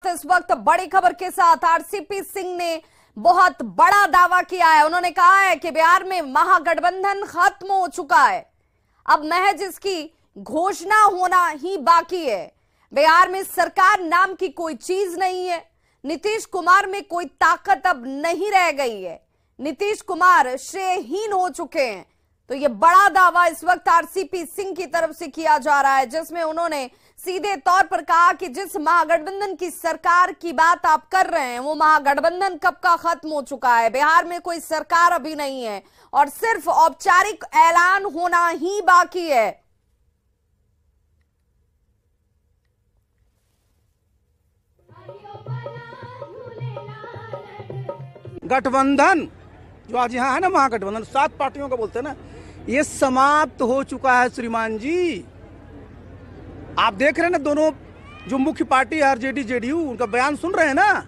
इस वक्त बड़ी खबर के साथ आरसीपी सिंह ने बहुत बड़ा दावा किया है। उन्होंने कहा है कि बिहार में महागठबंधन खत्म हो चुका है, अब महज इसकी घोषणा होना ही बाकी है। बिहार में सरकार नाम की कोई चीज नहीं है, नीतीश कुमार में कोई ताकत अब नहीं रह गई है, नीतीश कुमार श्रेयहीन हो चुके हैं। तो ये बड़ा दावा इस वक्त आरसीपी सिंह की तरफ से किया जा रहा है, जिसमें उन्होंने सीधे तौर पर कहा कि जिस महागठबंधन की सरकार की बात आप कर रहे हैं वो महागठबंधन कब का खत्म हो चुका है। बिहार में कोई सरकार अभी नहीं है और सिर्फ औपचारिक ऐलान होना ही बाकी है। गठबंधन जो आज यहाँ है ना, महागठबंधन 7 पार्टियों का बोलते हैं ना, ये समाप्त हो चुका है श्रीमान जी। आप देख रहे हैं ना, दोनों जो मुख्य पार्टी आरजेडी जेडीयू, उनका बयान सुन रहे हैं ना,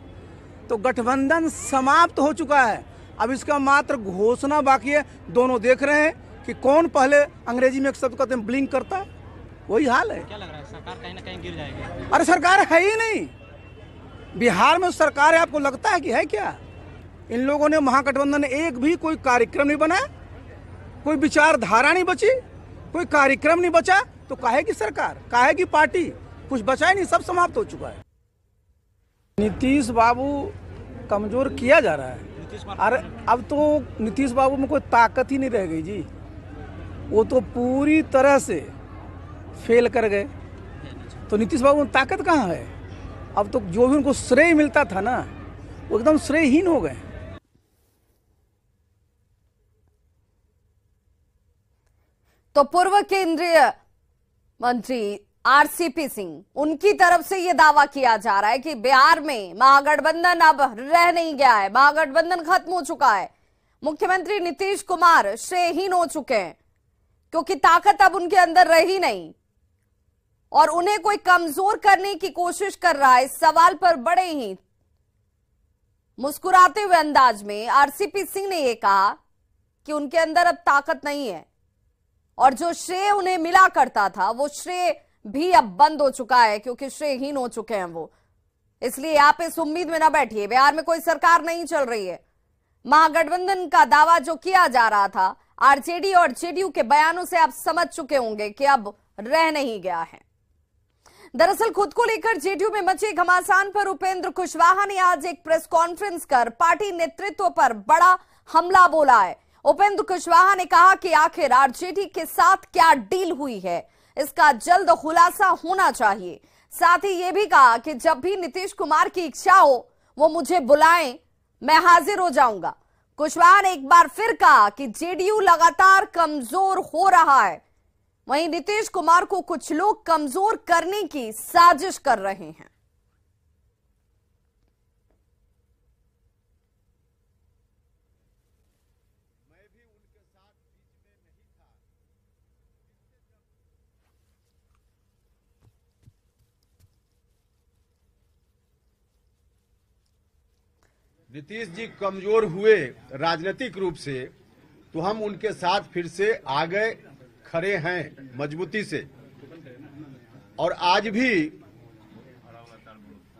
तो गठबंधन समाप्त हो चुका है। अब इसका मात्र घोषणा बाकी है। दोनों देख रहे हैं कि कौन पहले, अंग्रेजी में एक शब्द कहते हैं ब्लिंक करता है, वही हाल है। क्या लग रहा है सरकार कहीं ना कहीं गिर जाएगी? अरे सरकार है ही नहीं, बिहार में सरकार है, आपको लगता है कि है क्या? इन लोगों ने महागठबंधन एक भी कोई कार्यक्रम नहीं बनाया, कोई विचारधारा नहीं बची, कोई कार्यक्रम नहीं बचा, तो काहे की सरकार, काहे की पार्टी, कुछ बचा ही नहीं, सब समाप्त हो चुका है। नीतीश बाबू कमजोर किया जा रहा है। अरे अब तो नीतीश बाबू में कोई ताकत ही नहीं रह गई जी, वो तो पूरी तरह से फेल कर गए। तो नीतीश बाबू में ताकत कहाँ है? अब तो जो भी उनको श्रेय मिलता था ना, वो एकदम श्रेयहीन हो गए। तो पूर्व केंद्रीय मंत्री आरसीपी सिंह, उनकी तरफ से यह दावा किया जा रहा है कि बिहार में महागठबंधन अब रह नहीं गया है, महागठबंधन खत्म हो चुका है। मुख्यमंत्री नीतीश कुमार श्रेयहीन हो चुके हैं क्योंकि ताकत अब उनके अंदर रही नहीं और उन्हें कोई कमजोर करने की कोशिश कर रहा है। इस सवाल पर बड़े ही मुस्कुराते हुए अंदाज में आरसीपी सिंह ने यह कहा कि उनके अंदर अब ताकत नहीं है और जो श्रेय उन्हें मिला करता था वो श्रेय भी अब बंद हो चुका है क्योंकि श्रेयहीन हो चुके हैं वो। इसलिए आप इस उम्मीद में ना बैठिए, बिहार में कोई सरकार नहीं चल रही है। महागठबंधन का दावा जो किया जा रहा था आरजेडी और जेडीयू के बयानों से आप समझ चुके होंगे कि अब रह नहीं गया है। दरअसल खुद को लेकर जेडीयू में मचे घमासान पर उपेंद्र कुशवाहा ने आज एक प्रेस कॉन्फ्रेंस कर पार्टी नेतृत्व पर बड़ा हमला बोला है। उपेंद्र कुशवाहा ने कहा कि आखिर आरजेडी के साथ क्या डील हुई है, इसका जल्द खुलासा होना चाहिए। साथ ही यह भी कहा कि जब भी नीतीश कुमार की इच्छा हो वो मुझे बुलाएं, मैं हाजिर हो जाऊंगा। कुशवाहा ने एक बार फिर कहा कि जेडीयू लगातार कमजोर हो रहा है, वहीं नीतीश कुमार को कुछ लोग कमजोर करने की साजिश कर रहे हैं। नीतीश जी कमजोर हुए राजनीतिक रूप से, तो हम उनके साथ फिर से आ गए, खड़े हैं मजबूती से। और आज भी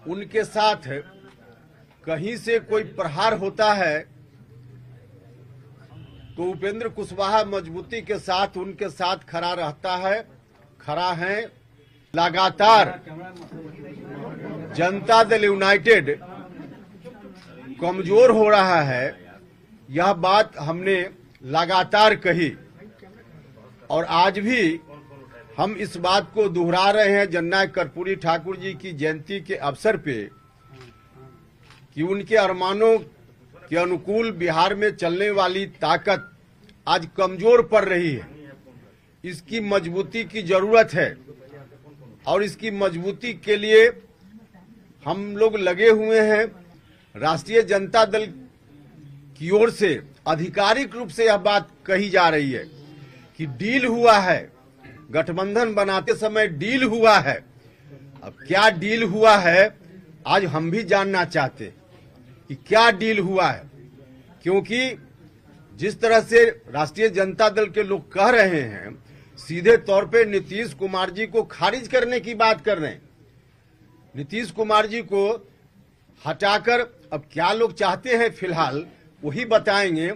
उनके साथ कहीं से कोई प्रहार होता है तो उपेंद्र कुशवाहा मजबूती के साथ उनके साथ खड़ा रहता है, खड़ा है। लगातार जनता दल यूनाइटेड कमजोर हो रहा है, यह बात हमने लगातार कही और आज भी हम इस बात को दोहरा रहे हैं जननायक कर्पूरी ठाकुर जी की जयंती के अवसर पे कि उनके अरमानों के अनुकूल बिहार में चलने वाली ताकत आज कमजोर पड़ रही है। इसकी मजबूती की जरूरत है और इसकी मजबूती के लिए हम लोग लगे हुए हैं। राष्ट्रीय जनता दल की ओर से आधिकारिक रूप से यह बात कही जा रही है कि डील हुआ है, गठबंधन बनाते समय डील हुआ है। अब क्या डील हुआ है आज हम भी जानना चाहते कि क्या डील हुआ है, क्योंकि जिस तरह से राष्ट्रीय जनता दल के लोग कह रहे हैं, सीधे तौर पे नीतीश कुमार जी को खारिज करने की बात कर रहे हैं। नीतीश कुमार जी को हटाकर अब क्या लोग चाहते हैं फिलहाल वही बताएंगे,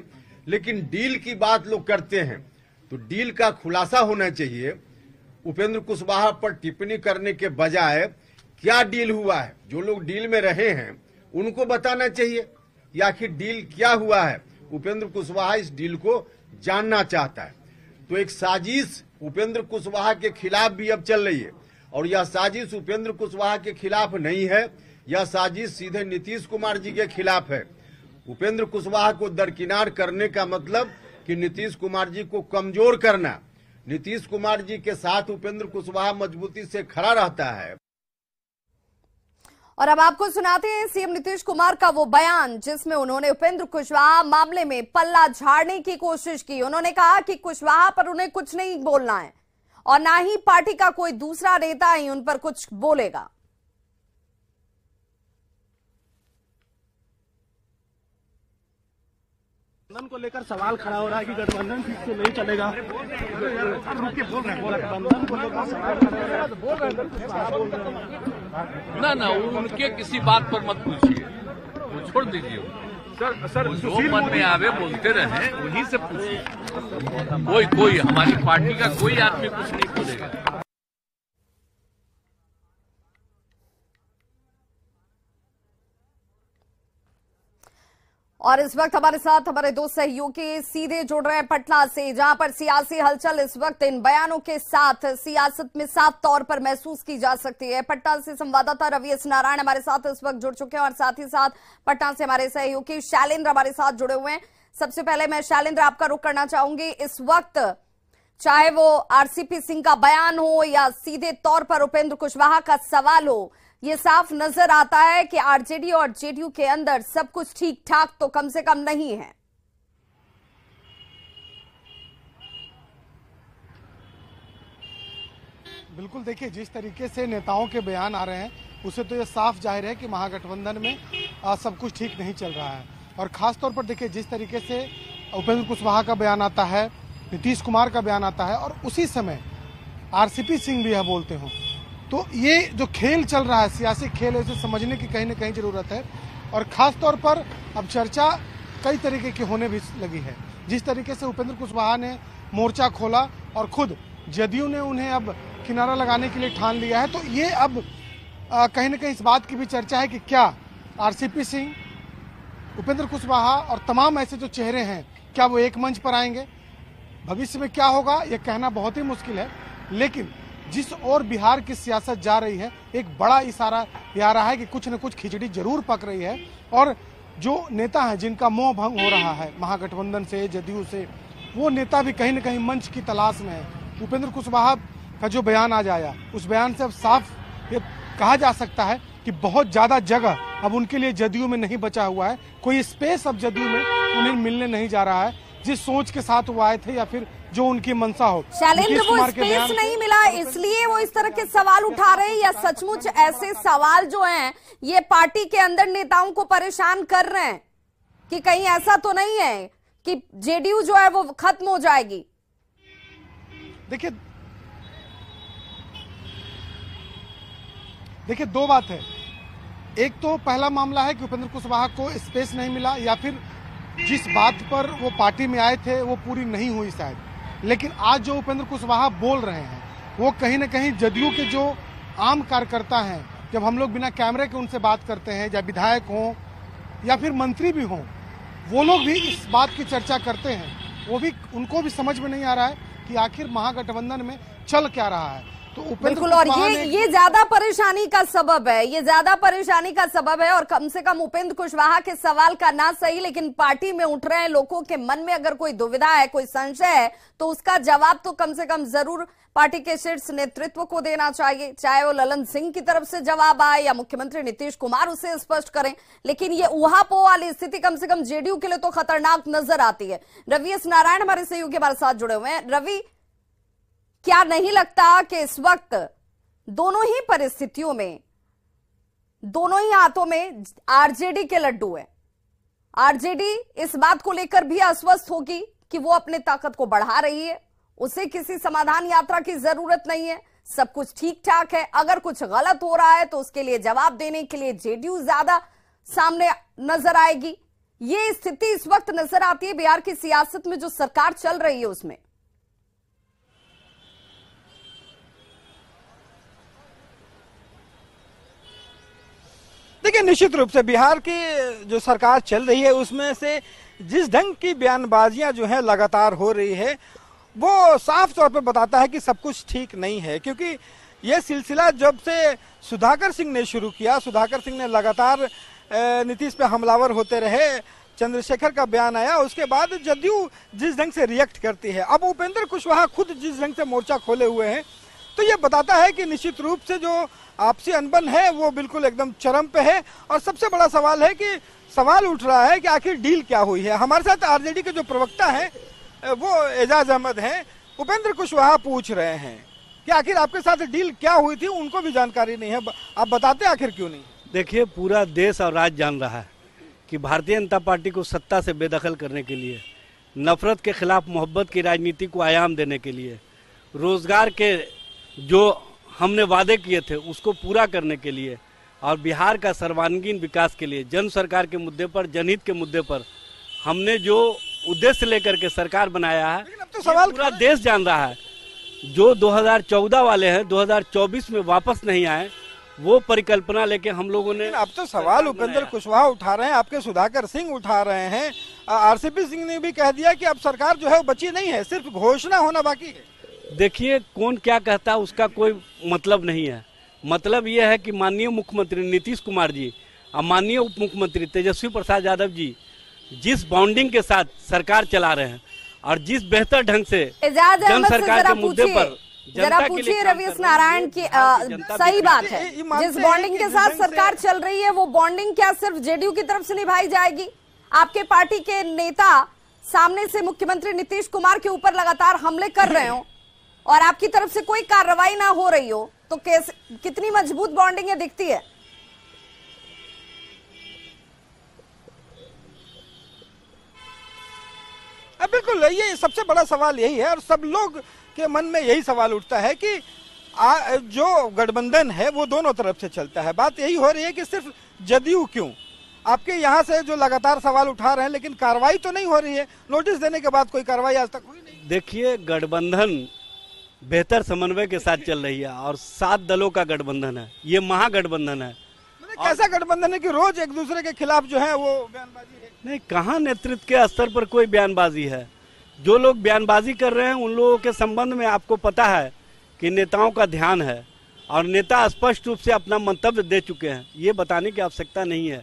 लेकिन डील की बात लोग करते हैं तो डील का खुलासा होना चाहिए। उपेंद्र कुशवाहा पर टिप्पणी करने के बजाय क्या डील हुआ है, जो लोग डील में रहे हैं उनको बताना चाहिए या आखिर डील क्या हुआ है। उपेंद्र कुशवाहा इस डील को जानना चाहता है। तो एक साजिश उपेंद्र कुशवाहा के खिलाफ भी अब चल रही है, और यह साजिश उपेंद्र कुशवाहा के खिलाफ नहीं है, यह साजिश सीधे नीतीश कुमार जी के खिलाफ है। उपेंद्र कुशवाहा को दरकिनार करने का मतलब कि नीतीश कुमार जी को कमजोर करना। नीतीश कुमार जी के साथ उपेंद्र कुशवाहा मजबूती से खड़ा रहता है। और अब आपको सुनाते हैं सीएम नीतीश कुमार का वो बयान जिसमें उन्होंने उपेंद्र कुशवाहा मामले में पल्ला झाड़ने की कोशिश की। उन्होंने कहा कि कुशवाहा पर उन्हें कुछ नहीं बोलना है और ना ही पार्टी का कोई दूसरा नेता ही उन पर कुछ बोलेगा। गठबंधन को लेकर सवाल खड़ा हो रहा है कि गठबंधन ठीक से नहीं चलेगा। गठबंधन को लेकर सवाल खड़ा हो रहा है। ना उनके किसी बात पर मत पूछिए, वो छोड़ दीजिए। सर जो मन में आवे बोलते रहे, उन्हीं से पूछिए। कोई हमारी पार्टी का कोई आदमी कुछ नहीं बोलेगा। और इस वक्त हमारे साथ हमारे दो सहयोगी सीधे जुड़ रहे हैं पटना से, जहां पर सियासी हलचल इस वक्त इन बयानों के साथ सियासत में साफ तौर पर महसूस की जा सकती है। पटना से संवाददाता रवि एस नारायण हमारे साथ इस वक्त जुड़ चुके हैं और साथ ही साथ पटना से हमारे सहयोगी शैलेंद्र हमारे साथ जुड़े हुए हैं। सबसे पहले मैं शैलेंद्र आपका रुख करना चाहूंगी। इस वक्त चाहे वो आरसीपी सिंह का बयान हो या सीधे तौर पर उपेंद्र कुशवाहा का सवाल हो, ये साफ नजर आता है कि आरजेडी और जेडीयू के अंदर सब कुछ ठीक ठाक तो कम से कम नहीं है। बिल्कुल, देखिए जिस तरीके से नेताओं के बयान आ रहे हैं उससे तो ये साफ जाहिर है कि महागठबंधन में सब कुछ ठीक नहीं चल रहा है। और खास तौर पर देखिए जिस तरीके से उपेंद्र कुशवाहा का बयान आता है, नीतीश कुमार का बयान आता है और उसी समय आरसीपी सिंह भी यह बोलते हों, तो ये जो खेल चल रहा है, सियासी खेल है, उसे समझने की कहीं ना कहीं जरूरत है। और खास तौर पर अब चर्चा कई तरीके की होने भी लगी है। जिस तरीके से उपेंद्र कुशवाहा ने मोर्चा खोला और खुद जदयू ने उन्हें अब किनारा लगाने के लिए ठान लिया है, तो ये अब कहीं ना कहीं इस बात की भी चर्चा है कि क्या आरसीपी सिंह, उपेंद्र कुशवाहा और तमाम ऐसे जो चेहरे हैं, क्या वो एक मंच पर आएंगे। भविष्य में क्या होगा यह कहना बहुत ही मुश्किल है, लेकिन जिस ओर बिहार की सियासत जा रही है, एक बड़ा इशारा यह आ रहा है कि कुछ न कुछ खिचड़ी जरूर पक रही है। और जो नेता हैं जिनका मोह भंग हो रहा है महागठबंधन से, जदयू से, वो नेता भी कहीं न कहीं मंच की तलाश में है। उपेंद्र कुशवाहा का जो बयान आज आया, उस बयान से अब साफ ये कहा जा सकता है कि बहुत ज्यादा जगह अब उनके लिए जदयू में नहीं बचा हुआ है। कोई स्पेस अब जदयू में उन्हें मिलने नहीं जा रहा है जिस सोच के साथ वो आए थे या फिर जो उनकी मंशा हो। शैलेंद्र, वो स्पेस नहीं मिला इसलिए वो इस तरह के सवाल उठा रहे हैं, या सचमुच ऐसे सवाल जो हैं ये पार्टी के अंदर नेताओं को परेशान कर रहे हैं कि कहीं ऐसा तो नहीं है कि जेडीयू जो है वो खत्म हो जाएगी? देखिए दो बात है। एक तो पहला मामला है कि उपेंद्र कुशवाहा को स्पेस नहीं मिला या फिर जिस बात पर वो पार्टी में आए थे वो पूरी नहीं हुई शायद। लेकिन आज जो उपेंद्र कुशवाहा बोल रहे हैं वो कहीं ना कहीं जदयू के जो आम कार्यकर्ता हैं, जब हम लोग बिना कैमरे के उनसे बात करते हैं, या विधायक हों या फिर मंत्री भी हों, वो लोग भी इस बात की चर्चा करते हैं। वो भी, उनको भी समझ में नहीं आ रहा है कि आखिर महागठबंधन में चल क्या रहा है। तो बिल्कुल, और ये ज्यादा परेशानी का सबब है, ये ज्यादा परेशानी का सबब है। और कम से कम उपेंद्र कुशवाहा के सवाल का ना सही, लेकिन पार्टी में उठ रहे हैं लोगों के मन में अगर कोई दुविधा है, कोई संशय है, तो उसका जवाब तो कम से कम जरूर पार्टी के शीर्ष नेतृत्व को देना चाहिए, चाहे वो ललन सिंह की तरफ से जवाब आए या मुख्यमंत्री नीतीश कुमार उसे स्पष्ट करें। लेकिन ये ऊहापोह वाली स्थिति कम से कम जेडीयू के लिए तो खतरनाक नजर आती है। रवि एस नारायण हमारे सहयोगी हमारे साथ जुड़े हुए हैं। रवि, क्या नहीं लगता कि इस वक्त दोनों ही परिस्थितियों में, दोनों ही हाथों में आरजेडी के लड्डू है? आरजेडी इस बात को लेकर भी अस्वस्थ होगी कि वो अपने ताकत को बढ़ा रही है, उसे किसी समाधान यात्रा की जरूरत नहीं है, सब कुछ ठीक ठाक है। अगर कुछ गलत हो रहा है तो उसके लिए जवाब देने के लिए जेडीयू ज्यादा सामने नजर आएगी। ये स्थिति इस वक्त नजर आती है बिहार की सियासत में जो सरकार चल रही है उसमें। देखिए, निश्चित रूप से बिहार की जो सरकार चल रही है उसमें से जिस ढंग की बयानबाजियां जो है लगातार हो रही है वो साफ तौर पे बताता है कि सब कुछ ठीक नहीं है। क्योंकि ये सिलसिला जब से सुधाकर सिंह ने शुरू किया, सुधाकर सिंह ने लगातार नीतीश पे हमलावर होते रहे, चंद्रशेखर का बयान आया, उसके बाद जदयू जिस ढंग से रिएक्ट करती है, अब उपेंद्र कुशवाहा खुद जिस ढंग से मोर्चा खोले हुए हैं, तो ये बताता है कि निश्चित रूप से जो आपसी अनबन है वो बिल्कुल एकदम चरम पे है। और सबसे बड़ा सवाल है कि सवाल उठ रहा है कि आखिर डील क्या हुई है। हमारे साथ आरजेडी के जो प्रवक्ता हैं वो एजाज अहमद हैं, उपेंद्र कुशवाहा पूछ रहे हैं कि आखिर आपके साथ डील क्या हुई थी, उनको भी जानकारी नहीं है, आप बताते आखिर क्यों नहीं? देखिए, पूरा देश और राज्य जान रहा है कि भारतीय जनता पार्टी को सत्ता से बेदखल करने के लिए, नफरत के खिलाफ मोहब्बत की राजनीति को आयाम देने के लिए, रोजगार के जो हमने वादे किए थे उसको पूरा करने के लिए और बिहार का सर्वांगीण विकास के लिए, जन सरकार के मुद्दे पर, जनहित के मुद्दे पर हमने जो उद्देश्य लेकर के सरकार बनाया है, तो सवाल पूरा देश जान रहा है। जो 2014 वाले हैं 2024 में वापस नहीं आए, वो परिकल्पना लेके हम लोगों ने। अब तो सवाल उपेंद्र कुशवाहा उठा रहे हैं, आपके सुधाकर सिंह उठा रहे हैं, आरसीपी सिंह ने भी कह दिया कि अब सरकार जो है वो बची नहीं है, सिर्फ घोषणा होना बाकी है। देखिए, कौन क्या कहता है उसका कोई मतलब नहीं है। मतलब ये है कि माननीय मुख्यमंत्री नीतीश कुमार जी और माननीय उप मुख्यमंत्री तेजस्वी प्रसाद यादव जी जिस बॉन्डिंग के साथ सरकार चला रहे हैं और जिस बेहतर ढंग से जन सरकार के मुद्दे पर जरा पूछिए रवीश नारायण की सही बात है, जिस बॉन्डिंग के साथ सरकार चल रही है वो बॉन्डिंग क्या सिर्फ जेडीयू की तरफ से निभाई जाएगी? आपके पार्टी के नेता सामने से मुख्यमंत्री नीतीश कुमार के ऊपर लगातार हमले कर रहे हो और आपकी तरफ से कोई कार्रवाई ना हो रही हो, तो कैसे, कितनी मजबूत बॉन्डिंग है दिखती है? बिल्कुल, ये सबसे बड़ा सवाल यही है और सब लोग के मन में यही सवाल उठता है कि जो गठबंधन है वो दोनों तरफ से चलता है। बात यही हो रही है कि सिर्फ जदयू क्यों, आपके यहाँ से जो लगातार सवाल उठा रहे हैं लेकिन कार्रवाई तो नहीं हो रही है। नोटिस देने के बाद कोई कार्रवाई आज तक हुई नहीं। देखिए, गठबंधन बेहतर समन्वय के साथ चल रही है और 7 दलों का गठबंधन है, ये महागठबंधन है। कैसा गठबंधन है कि रोज एक दूसरे के खिलाफ जो है वो बयानबाजी है? नहीं, कहाँ नेतृत्व के स्तर पर कोई बयानबाजी है। जो लोग बयानबाजी कर रहे हैं उन लोगों के संबंध में आपको पता है कि नेताओं का ध्यान है और नेता स्पष्ट रूप से अपना मंतव्य दे चुके हैं, ये बताने की आवश्यकता नहीं है।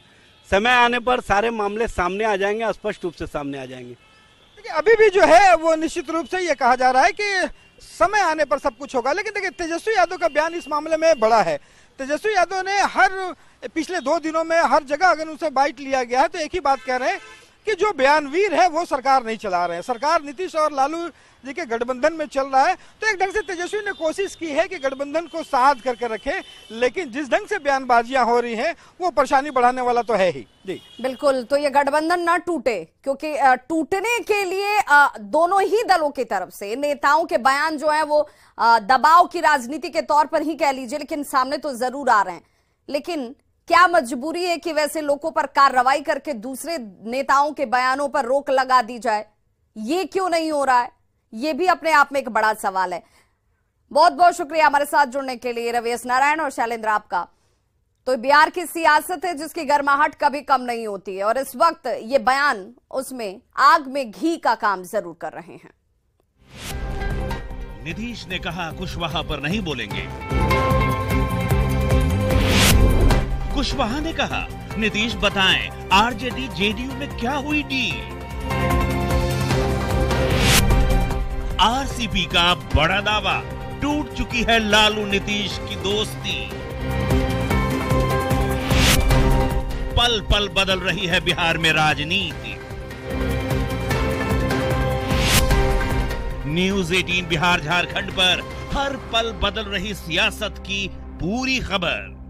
समय आने पर सारे मामले सामने आ जाएंगे, स्पष्ट रूप से सामने आ जाएंगे। देखिए, अभी भी जो है वो निश्चित रूप से ये कहा जा रहा है कि समय आने पर सब कुछ होगा। लेकिन देखिए, तेजस्वी यादव का बयान इस मामले में बड़ा है। तेजस्वी यादव ने पिछले 2 दिनों में हर जगह अगर उनसे बाइट लिया गया है तो एक ही बात कह रहे हैं कि जो बयानवीर है वो सरकार नहीं चला रहे हैं, सरकार नीतीश और लालू जी के गठबंधन में चल रहा है। तो एक ढंग से तेजस्वी ने कोशिश की है कि गठबंधन को साध करके रखे, लेकिन जिस ढंग से बयानबाजियां हो रही हैं वो परेशानी बढ़ाने वाला तो है ही। जी बिल्कुल, तो ये गठबंधन ना टूटे, क्योंकि टूटने के लिए दोनों ही दलों की तरफ से नेताओं के बयान जो है वो दबाव की राजनीति के तौर पर ही कह लीजिए, लेकिन सामने तो जरूर आ रहे हैं। लेकिन क्या मजबूरी है कि वैसे लोगों पर कार्रवाई करके दूसरे नेताओं के बयानों पर रोक लगा दी जाए? ये क्यों नहीं हो रहा है, ये भी अपने आप में एक बड़ा सवाल है। बहुत बहुत शुक्रिया हमारे साथ जुड़ने के लिए रवीश नारायण और शैलेंद्र आपका। तो बिहार की सियासत है जिसकी गर्माहट कभी कम नहीं होती है और इस वक्त ये बयान उसमें आग में घी का काम जरूर कर रहे हैं। नीतीश ने कहा कुशवाहा पर नहीं बोलेंगे। कुशवाहा ने कहा नीतीश बताएं आरजेडी जेडीयू में क्या हुई डील। आरसीपी का बड़ा दावा, टूट चुकी है लालू नीतीश की दोस्ती। पल पल बदल रही है बिहार में राजनीति। न्यूज़ 18 बिहार झारखंड पर हर पल बदल रही सियासत की पूरी खबर।